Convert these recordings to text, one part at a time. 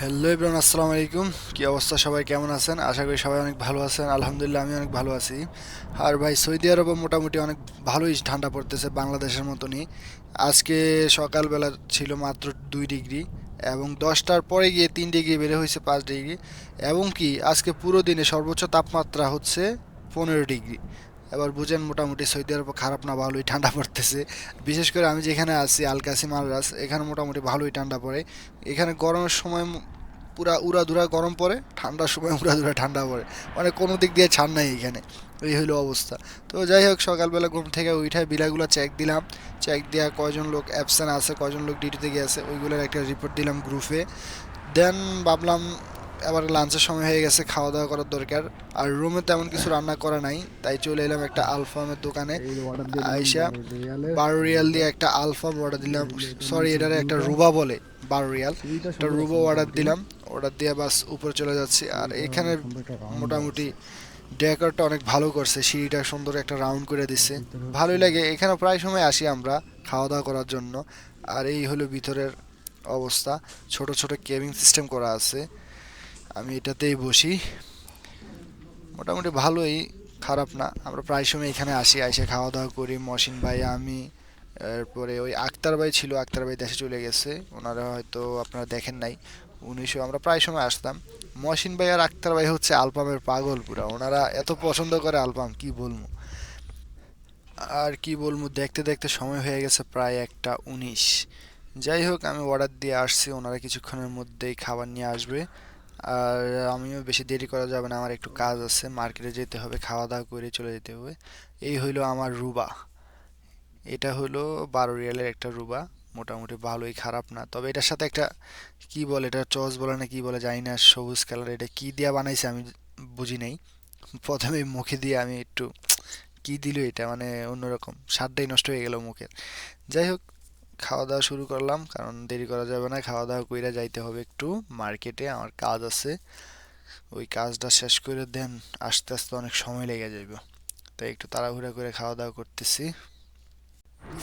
Hello everyone, আসসালামু আলাইকুম। কি অবস্থা, সবাই কেমন আছেন? আশা করি সবাই অনেক ভালো আছেন। আলহামদুলিল্লাহ আমি অনেক ভালো আছি। আর ভাই, সৌদি আরবে মোটামুটি অনেক ভালোই ঠান্ডা পড়তেছে, বাংলাদেশের মতনই। আজকে সকালবেলা ছিল মাত্র 2 ডিগ্রি, এবং 10টার পরে গিয়ে 3 ডিগ্রি বেড়ে হয়েছে 5 ডিগ্রি। এবং কি আজকে পুরো দিনে সর্বোচ্চ তাপমাত্রা হচ্ছে 15 ডিগ্রি। এবার বুঝেন মোটামুটি সৌদি আরব খারাপ না ভালোই ঠান্ডা পড়তেছে। বিশেষ করে আমি যেখানে আছি আল কাসিম আল রাস, এখানে মোটামুটি ভালোই ঠান্ডা পড়ে। এখানে গরমের সময় পুরা উড়াধুরা গরম পড়ে, ঠান্ডার সময় উড়াধুরা ঠান্ডা পড়ে। মানে কোনো দিক দিয়ে ছাড় নাই এখানে। এই হলো অবস্থা। তো যাই হোক, সকালবেলা ঘুম থেকে উঠায় বিলাগুলো চেক দিলাম। চেক দেওয়া কয়জন লোক অ্যাবসেন্ট আছে, কয়জন লোক ডিউটিতে গিয়েছে, ওইগুলোর একটা রিপোর্ট দিলাম গ্রুপে। দেন ভাবলাম এবার লাঞ্চের সময় হয়ে গেছে, খাওয়া দাওয়া করার দরকার। আর রুমে তেমন কিছু রান্না করা নাই, তাই চলে এলাম একটা আলফামের দোকানে। এই অর্ডার দিয়ে দিলাম আইসা 12 রিয়ালে। 12 রিয়াল দিয়ে একটা আলফাম অর্ডার দিলাম। সরি, এটারে একটা সিঁড়িটা রুবা বলে। 12 রিয়াল সিঁড়িটা একটা সুন্দর আছে রুবা অর্ডার মোটামুটি। দিলাম। অর্ডার দিয়ে বাস উপরে চলে যাচ্ছি। আর সিঁড়িটা এখানে সুন্দর একটা রাউন্ড দেওয়া মোটামুটি আছে। ডেকরটা অনেক ভালো করছে, সিঁড়িটা সুন্দর একটা রাউন্ড করে আর দিচ্ছে। ভিতরে হচ্ছে ভালোই লাগে, এখানে প্রায় সময় আসি আমরা খাওয়া দাওয়া করার জন্য। আর এই হলো ভিতরের অবস্থা। ছোট ছোট কেবিন সিস্টেম করা আছে, আমি এটাতেই বসি। মোটামুটি ভালোই, খারাপ না। আমরা প্রায় সময় এখানে আসি, এসে খাওয়া দাওয়া করি। মহসিন ভাই, আমি, এরপরে ওই আক্তার ভাই ছিল, আক্তার ভাই দেশে চলে গেছে, ওনারা হয়তো আপনারা দেখেন নাই। আমরা প্রায় সময় আসতাম। মহসিন ভাই আর আক্তার ভাই হচ্ছে আলপামের পাগল পুরা, ওনারা এত পছন্দ করে আলপাম, কি বলবো। আর কি বলবো, দেখতে দেখতে সময় হয়ে গেছে প্রায় 1টা 19। যাই হোক, আমি অর্ডার দিয়ে আসছি, ওনারা কিছুক্ষণের মধ্যেই খাবার নিয়ে আসবে। আর আমিও বেশি দেরি করা যাবে না, আমার একটু কাজ আছে, মার্কেটে যেতে হবে, খাওয়া দাওয়া করে চলে যেতে হবে। এই হইলো আমার রুবা। এটা হলো 12 রিয়ালের একটা রুবা। মোটামুটি ভালোই, খারাপ না। তবে এটার সাথে একটা, কি বলে এটা, চস বলে না কি বলে জানি না, সবুজ কালার, এটা কি দিয়া বানাইছে আমি বুঝি নাই। প্রথমে মুখে দিয়ে আমি একটু, কি দিল এটা, মানে অন্যরকম, স্বাদটাই নষ্ট হয়ে গেল মুখের। যাই হোক, খাওয়া দাওয়া শুরু করলাম, কারণ দেরি করা যাবে না, খাওয়া দাওয়া কইরা যাইতে হবে একটু মার্কেটে, আমার কাজ আছে। ওই কাজটা শেষ করে দেন আস্তে আস্তে অনেক সময় লেগে যাবে, তাই একটু তাড়াহুড়া করে খাওয়া দাওয়া করতেছি।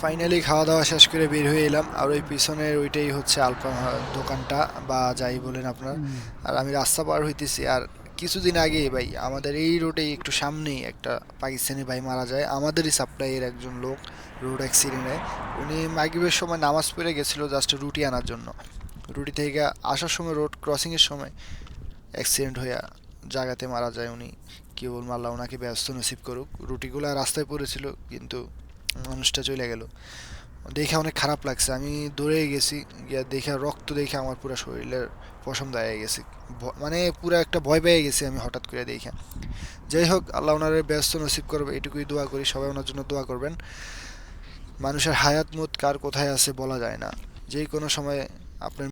ফাইনালি খাওয়া দাওয়া শেষ করে বের হয়ে এলাম। আর ওই পিছনের ওইটাই হচ্ছে আলপা দোকানটা, বা যাই বলেন আপনার। আর আমি রাস্তা পার হইতেছি। আর কিছুদিন আগে ভাই আমাদের এই রোডে একটু সামনেই একটা পাকিস্তানি ভাই মারা যায়, আমাদেরই সাপ্লাইয়ের একজন লোক, রোড অ্যাক্সিডেন্টে। উনি মাগরিবের সময় নামাজ পড়ে গেছিল জাস্ট রুটি আনার জন্য। রুটি থেকে আসার সময়, রোড ক্রসিংয়ের সময় অ্যাক্সিডেন্ট হয়ে জায়গাতে মারা যায় উনি। কি বলবো, আল্লাহ ওনাকে ব্যস্ত নসিব করুক। রুটিগুলো রাস্তায় পড়েছিল, কিন্তু মানুষটা চলে গেল। দেখে অনেক খারাপ লাগছে, আমি দৌড়ে গেছি, গিয়া দেখে রক্ত দেখে আমার পুরো শরীরের পশম দাঁড়িয়ে গেছে। মানে পুরো একটা ভয় পেয়ে গেছি আমি হঠাৎ করে দেখে। যাই হোক, আল্লাহ ওনারে ব্যস্ত নসিব করবে, এটুকুই দোয়া করি, সবাই ওনার জন্য দোয়া করবেন। মানুষের হায়াত মত কার কোথায় আছে বলা যায় না, যে কোনো সময় আপনার